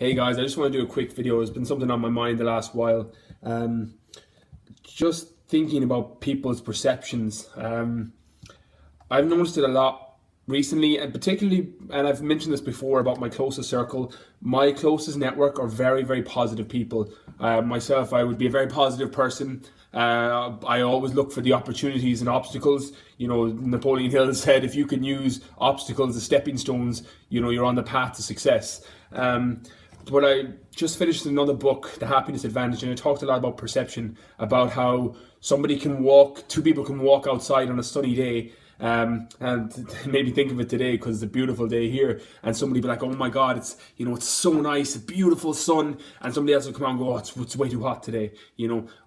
Hey guys, I just want to do a quick video. It's been something on my mind the last while. Just thinking about people's perceptions. I've noticed it a lot recently, and particularly, and I've mentioned this before about my closest circle. My closest network are very, very positive people. Myself, I would be a very positive person. I always look for the opportunities and obstacles. Napoleon Hill said, if you can use obstacles as stepping stones, you're on the path to success. But I just finished another book, The Happiness Advantage, and it talked a lot about perception, about how two people can walk outside on a sunny day, and it made me think of it today because it's a beautiful day here, and somebody be like, oh my God, it's so nice, a beautiful sun, and somebody else will come out and go, oh, it's way too hot today.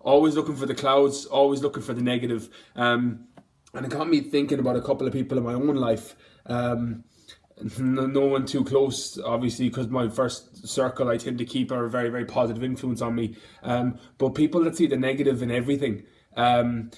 Always looking for the clouds, always looking for the negative. And it got me thinking about a couple of people in my own life. No one too close, obviously, because my first circle I tend to keep are a very, very positive influence on me. But people that see the negative in everything. You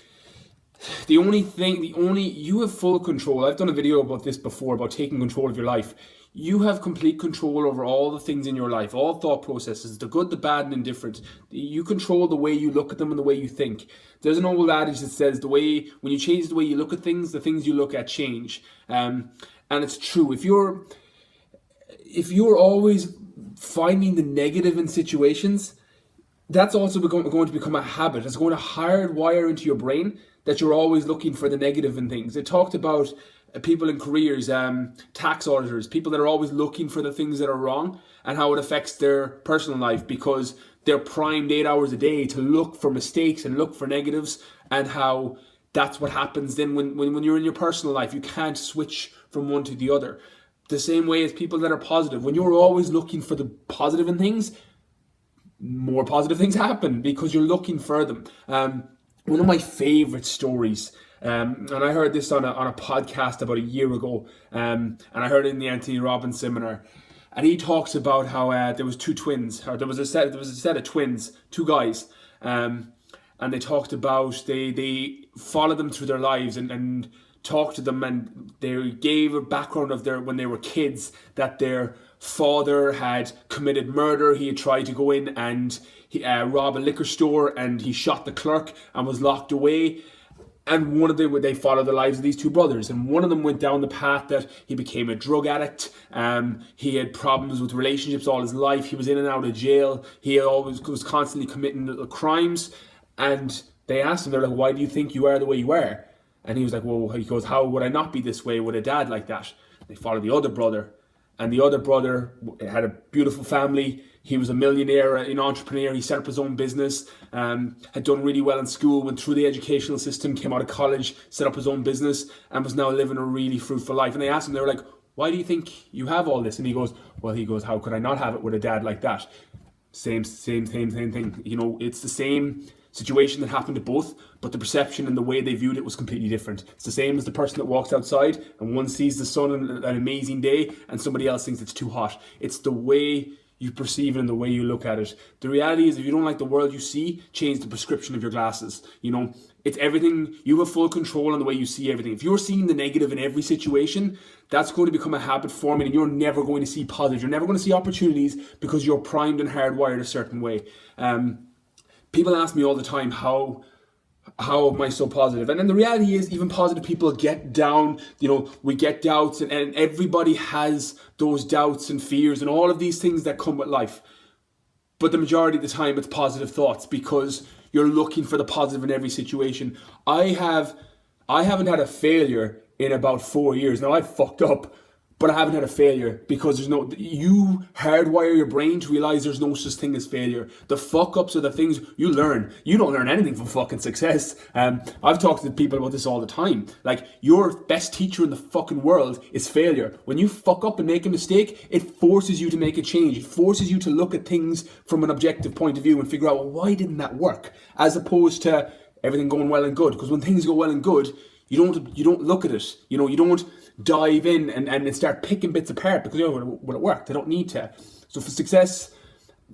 have full control. I've done a video about this before, about taking control of your life. You have complete control over all the things in your life, all thought processes, the good, the bad, and indifferent. You control the way you look at them and the way you think. There's an old adage that says when you change the way you look at things, the things you look at change. And it's true. If you're always finding the negative in situations, that's also going to become a habit. It's going to hardwire into your brain that you're always looking for the negative in things. It talked about people in careers, tax auditors, people that are always looking for the things that are wrong and how it affects their personal life because they're primed 8 hours a day to look for mistakes and look for negatives, and how that's what happens then when you're in your personal life. You can't switch from one to the other. The same way as people that are positive. When you're always looking for the positive in things, more positive things happen because you're looking for them. One of my favorite stories, and I heard this on a podcast about a year ago, and I heard it in the Anthony Robbins seminar, and he talks about how there was two twins, or there was a set of twins, two guys, and they talked about they followed them through their lives and talked to them, and they gave a background of when they were kids, that their father had committed murder. He had tried to go in and rob a liquor store, and he shot the clerk and was locked away. And they followed the lives of these two brothers, and one of them went down the path that he became a drug addict. He had problems with relationships all his life. He was in and out of jail. He always was constantly committing little crimes. And they asked him, they're like, why do you think you are the way you are? And he was like, well, he goes, how would I not be this way with a dad like that? They followed the other brother, and the other brother had a beautiful family. He was a millionaire, an entrepreneur. He set up his own business, had done really well in school, went through the educational system, came out of college, set up his own business, and was now living a really fruitful life. And they asked him, they were like, why do you think you have all this? And he goes, how could I not have it with a dad like that? Same thing. It's the same situation that happened to both, but the perception and the way they viewed it was completely different. It's the same as the person that walks outside and one sees the sun on an amazing day and somebody else thinks it's too hot. It's the way you perceive it and the way you look at it. The reality is, if you don't like the world you see, change the prescription of your glasses. It's everything. You have full control on the way you see everything. If you're seeing the negative in every situation, that's going to become a habit forming, and you're never going to see positive. You're never going to see opportunities because you're primed and hardwired a certain way. People ask me all the time, how am I so positive? And then the reality is, even positive people get down, we get doubts, and everybody has those doubts and fears and all of these things that come with life. But the majority of the time, it's positive thoughts because you're looking for the positive in every situation. I haven't had a failure in about 4 years. Now, I've fucked up, but I haven't had a failure because you hardwire your brain to realize there's no such thing as failure. The fuck ups are the things you learn. You don't learn anything from fucking success. I've talked to people about this all the time. Like, your best teacher in the fucking world is failure. When you fuck up and make a mistake, it forces you to make a change. It forces you to look at things from an objective point of view and figure out, well, why didn't that work? As opposed to everything going well and good. Because when things go well and good, you don't look at it. You don't dive in and start picking bits apart because will it work? They don't need to. So for success,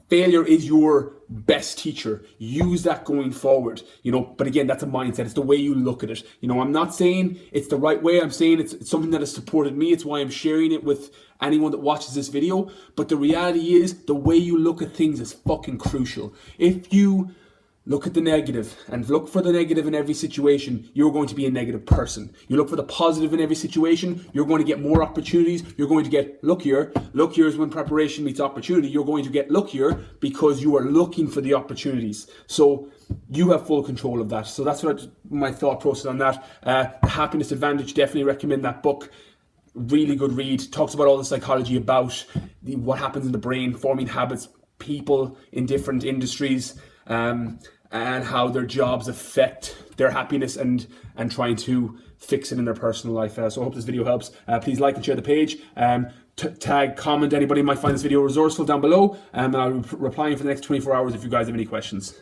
failure is your best teacher. Use that going forward, but again, that's a mindset. It's the way you look at it. I'm not saying it's the right way. I'm saying it's something that has supported me. It's why I'm sharing it with anyone that watches this video. But the reality is, the way you look at things is fucking crucial. If you look at the negative and look for the negative in every situation, you're going to be a negative person. You look for the positive in every situation, you're going to get more opportunities. You're going to get luckier. Luckier is when preparation meets opportunity. You're going to get luckier because you are looking for the opportunities. So you have full control of that. So that's my thought process on that. The Happiness Advantage, definitely recommend that book. Really good read. Talks about all the psychology about what happens in the brain, forming habits, people in different industries, and how their jobs affect their happiness and trying to fix it in their personal life. So I hope this video helps. Please like and share the page. Tag, comment, anybody might find this video resourceful down below. And I'll be replying for the next 24 hours if you guys have any questions.